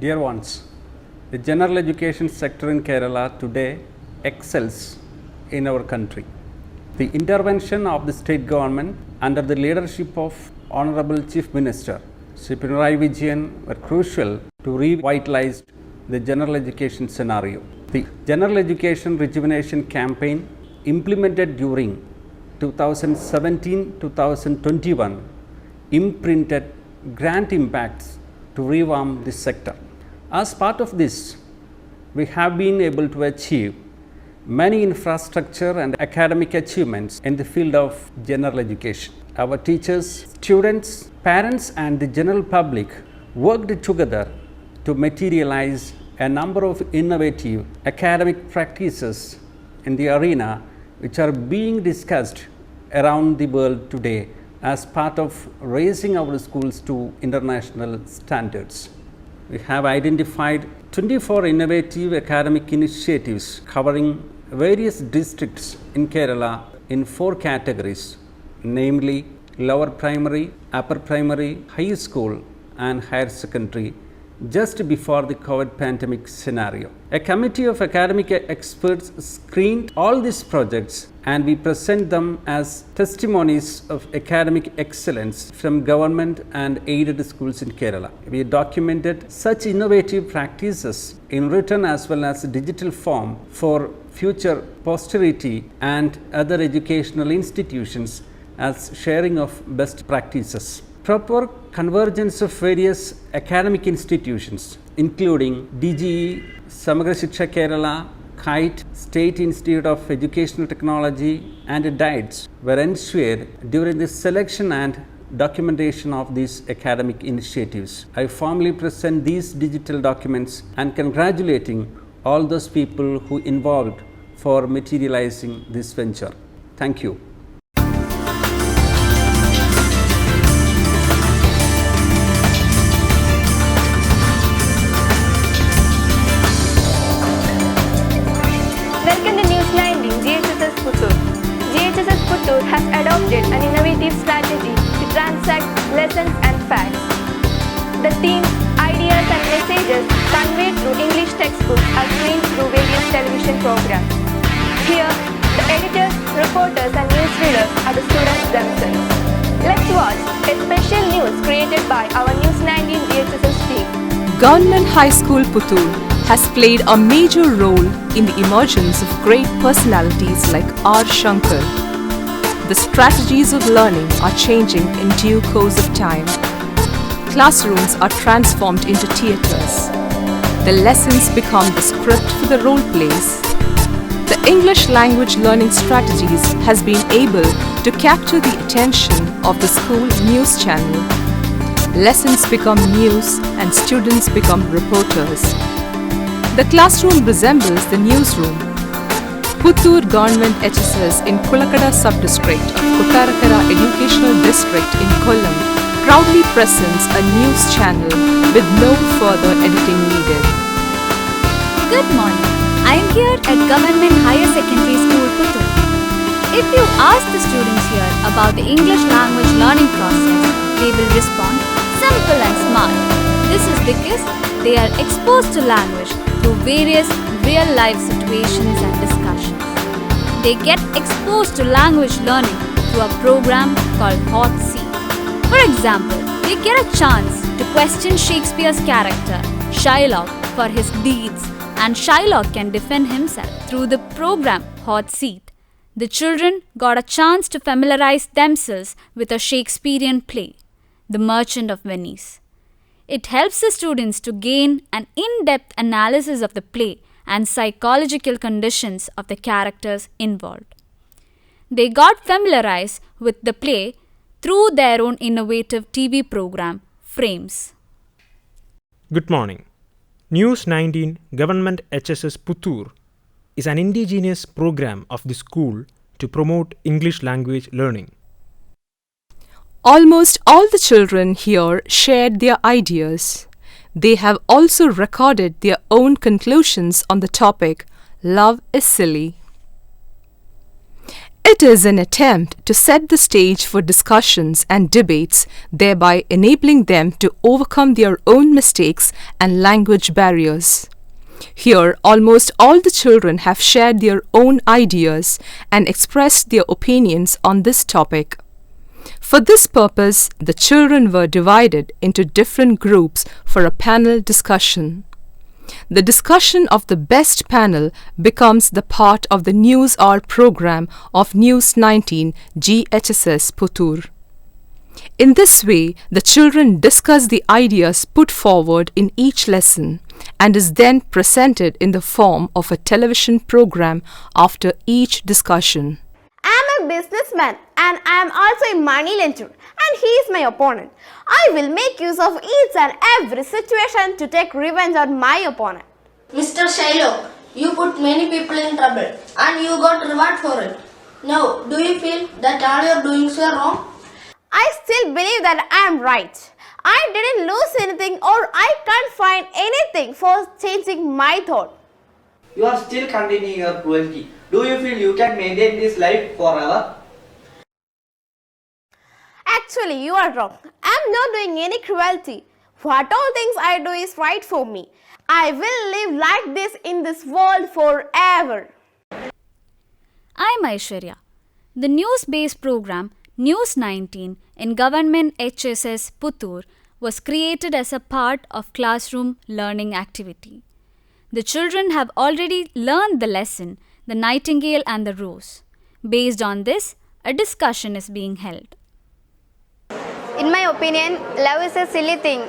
Dear ones, the general education sector in Kerala today excels in our country. The intervention of the state government under the leadership of Honorable Chief Minister Sri Pinarayi Vijayan were crucial to revitalize the general education scenario. The general education rejuvenation campaign implemented during 2017-2021 imprinted grand impacts to revamp this sector. As part of this, we have been able to achieve many infrastructure and academic achievements in the field of general education. Our teachers, students, parents and the general public worked together to materialize a number of innovative academic practices in the arena which are being discussed around the world today as part of raising our schools to international standards. We have identified 24 innovative academic initiatives covering various districts in Kerala in 4 categories, namely lower primary, upper primary, high school and higher secondary, just before the COVID pandemic scenario. A committee of academic experts screened all these projects and we present them as testimonies of academic excellence from government and aided schools in Kerala. We documented such innovative practices in written as well as digital form for future posterity and other educational institutions as sharing of best practices. Proper convergence of various academic institutions including DGE, Samagra Shiksha Kerala, KITE, State Institute of Educational Technology and DIETS were ensured during the selection and documentation of these academic initiatives. I formally present these digital documents and congratulating all those people who involved for materializing this venture. Thank you. Welcome to News 19 GHSS Puthoor. GHSS Puthoor has adopted an innovative strategy to transact lessons and facts. The themes, ideas and messages conveyed through English textbooks are screened through various television programs. Here, the editors, reporters and newsreaders are the students themselves. Let's watch a special news created by our News 19 GHSS team. Government High School Puthoor has played a major role in the emergence of great personalities like R. Shankar. The strategies of learning are changing in due course of time. Classrooms are transformed into theatres. The lessons become the script for the role plays. The English language learning strategies has been able to capture the attention of the school news channel. Lessons become news and students become reporters. The classroom resembles the newsroom. Puthoor Government HSS in Kottarakara sub-district of Kottarakara Educational District in Kollam proudly presents a news channel with no further editing needed. Good morning. I am here at Government Higher Secondary School Puthoor. If you ask the students here about the English language learning process, they will respond simple and smart. This is because they are exposed to language through various real-life situations and discussions. They get exposed to language learning through a program called Hot Seat. For example, they get a chance to question Shakespeare's character, Shylock, for his deeds, and Shylock can defend himself through the program Hot Seat. The children got a chance to familiarize themselves with a Shakespearean play, The Merchant of Venice. It helps the students to gain an in-depth analysis of the play and psychological conditions of the characters involved. They got familiarized with the play through their own innovative TV program, Frames. Good morning. News 19 Government HSS Puthoor is an indigenous program of the school to promote English language learning. Almost all the children here shared their ideas. They have also recorded their own conclusions on the topic, Love is Silly. It is an attempt to set the stage for discussions and debates, thereby enabling them to overcome their own mistakes and language barriers. Here, almost all the children have shared their own ideas and expressed their opinions on this topic. For this purpose, the children were divided into different groups for a panel discussion. The discussion of the best panel becomes the part of the News Hour program of News 19 GHSS Puthoor. In this way, the children discuss the ideas put forward in each lesson and is then presented in the form of a television program after each discussion. I am a businessman and I am also a money lender, and he is my opponent. I will make use of each and every situation to take revenge on my opponent. Mr. Shylock, you put many people in trouble and you got reward for it. Now, do you feel that all your doings were wrong? I still believe that I am right. I didn't lose anything, or I can't find anything for changing my thought. You are still continuing your cruelty. Do you feel you can maintain this life forever? Actually, you are wrong. I am not doing any cruelty. What all things I do is right for me. I will live like this in this world forever. I'm Aishwarya. The news-based program News 19 in Government HSS Puthoor was created as a part of classroom learning activity. The children have already learned the lesson, The Nightingale and the Rose. Based on this, a discussion is being held. In my opinion, love is a silly thing.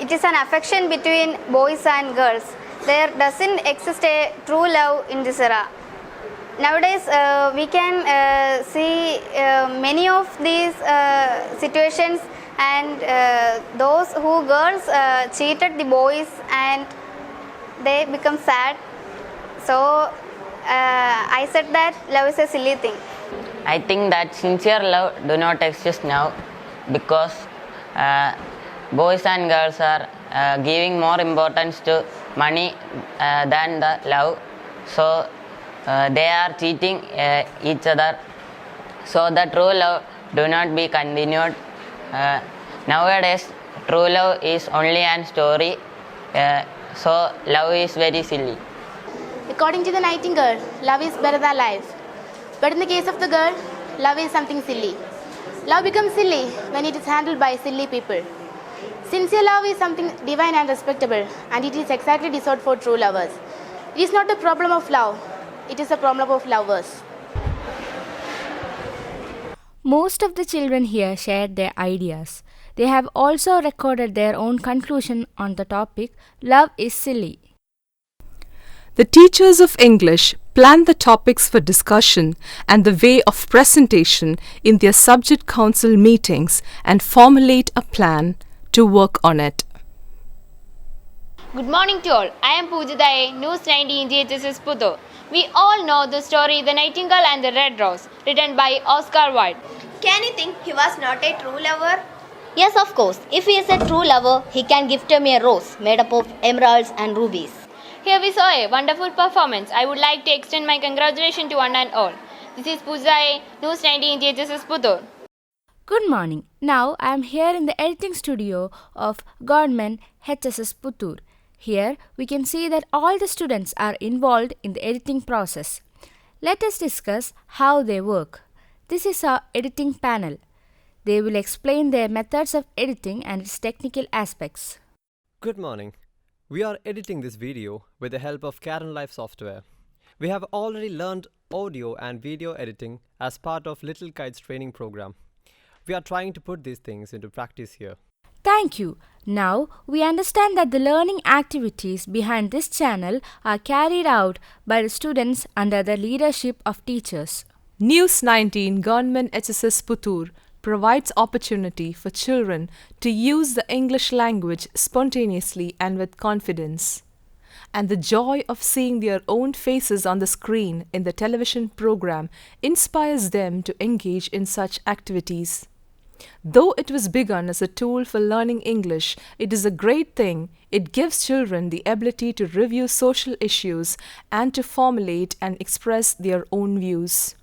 It is an affection between boys and girls. There doesn't exist a true love in this era. Nowadays, we can see many of these situations, and those who girls cheated the boys and they become sad. So I said that love is a silly thing. I think that sincere love do not exist now because boys and girls are giving more importance to money than the love. So they are cheating each other. So the true love do not be continued. Nowadays, true love is only an story. So love is very silly. According to the Nightingale, love is better than life. But in the case of the girl, love is something silly. Love becomes silly when it is handled by silly people. Sincere love is something divine and respectable, and it is exactly designed for true lovers. It is not a problem of love, it is a problem of lovers. Most of the children here shared their ideas. They have also recorded their own conclusion on the topic, Love is Silly. The teachers of English plan the topics for discussion and the way of presentation in their subject council meetings and formulate a plan to work on it. Good morning to all. I am Pujadaye, News 19 GHSS Puthoor. We all know the story The Nightingale and the Red Rose, written by Oscar Wilde. Can you think he was not a true lover? Yes, of course. If he is a true lover, he can gift me a rose made up of emeralds and rubies. Here we saw a wonderful performance. I would like to extend my congratulations to one and all. This is Pujadaye, News 19 GHSS Puthoor. Good morning. Now I am here in the editing studio of Govt HSS Puthoor. Here we can see that all the students are involved in the editing process. Let us discuss how they work. This is our editing panel. They will explain their methods of editing and its technical aspects. Good morning. We are editing this video with the help of Karen Live software. We have already learned audio and video editing as part of Little Kite's training program. We are trying to put these things into practice here. Thank you. Now we understand that the learning activities behind this channel are carried out by the students under the leadership of teachers. News 19 Govt HSS Puthoor provides opportunity for children to use the English language spontaneously and with confidence. And the joy of seeing their own faces on the screen in the television program inspires them to engage in such activities. Though it was begun as a tool for learning English, it is a great thing. It gives children the ability to review social issues and to formulate and express their own views.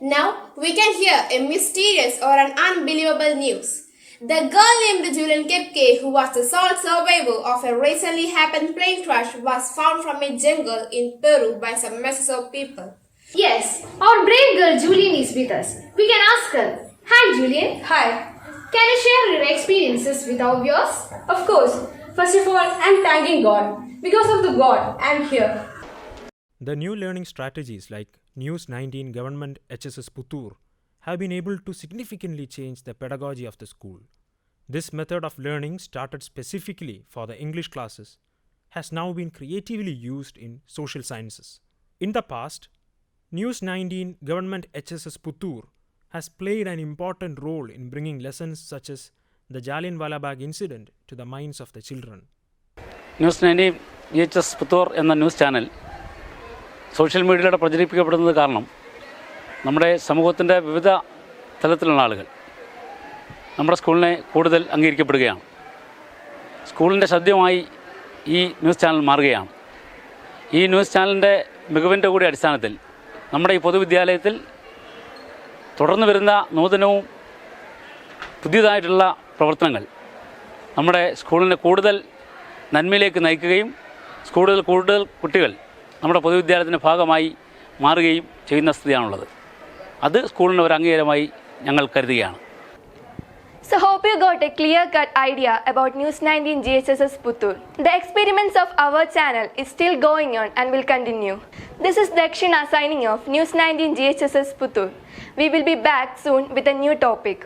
Now we can hear a mysterious or an unbelievable news. The girl named Julian Kepke, who was the sole survivor of a recently happened plane crash, was found from a jungle in Peru by some Mexico people. Yes, our brave girl Julian is with us. We can ask her. Hi Julian. Hi. Can you share your experiences with our viewers? Of course. First of all, I'm thanking God. Because of the God, I'm here. The new learning strategies like News 19 Government HSS Puthoor have been able to significantly change the pedagogy of the school. This method of learning, started specifically for the English classes, has now been creatively used in social sciences. In the past, News 19 Government HSS Puthoor has played an important role in bringing lessons such as the Jallianwala Bagh incident to the minds of the children. News 19 GHS Puthoor എന്ന news channel social മീഡിയയിലൂടെ പ്രചരിപ്പിക്കപ്പെടുന്നത് കാരണം നമ്മുടെ സമൂഹത്തിൻ്റെ വിവിധ തലത്തിലുള്ള ആളുകൾ നമ്മുടെ സ്കൂളിനെ കൂടുതൽ അംഗീകരിക്കപ്പെടുകയാണ്. സ്കൂളിൻ്റെ ശ്രദ്ധേയമായി ഈ ന്യൂസ് ചാനൽ മാറുകയാണ്. ഈ ന്യൂസ് ചാനലിൻ്റെ മികവിൻ്റെ കൂടി അടിസ്ഥാനത്തിൽ നമ്മുടെ ഈ പൊതുവിദ്യാലയത്തിൽ തുടർന്ന് വരുന്ന നൂതനവും പുതിയതായിട്ടുള്ള പ്രവർത്തനങ്ങൾ നമ്മുടെ സ്കൂളിനെ കൂടുതൽ നന്മയിലേക്ക് നയിക്കുകയും കൂടുതൽ കുട്ടികൾ നമ്മുടെ പൊതുവിദ്യാലയത്തിൻ്റെ ഭാഗമായി മാറുകയും ചെയ്യുന്ന സ്ഥിതിയാണുള്ളത്. അത് സ്കൂളിന് ഒരു അംഗീകാരമായി ഞങ്ങൾ കരുതുകയാണ്. So hope you got a clear-cut idea about News 19 GHSS Puthoor. The experiments of our channel is still going on and will continue. This is Dakshina signing off News 19 GHSS Puthoor. We will be back soon with a new topic.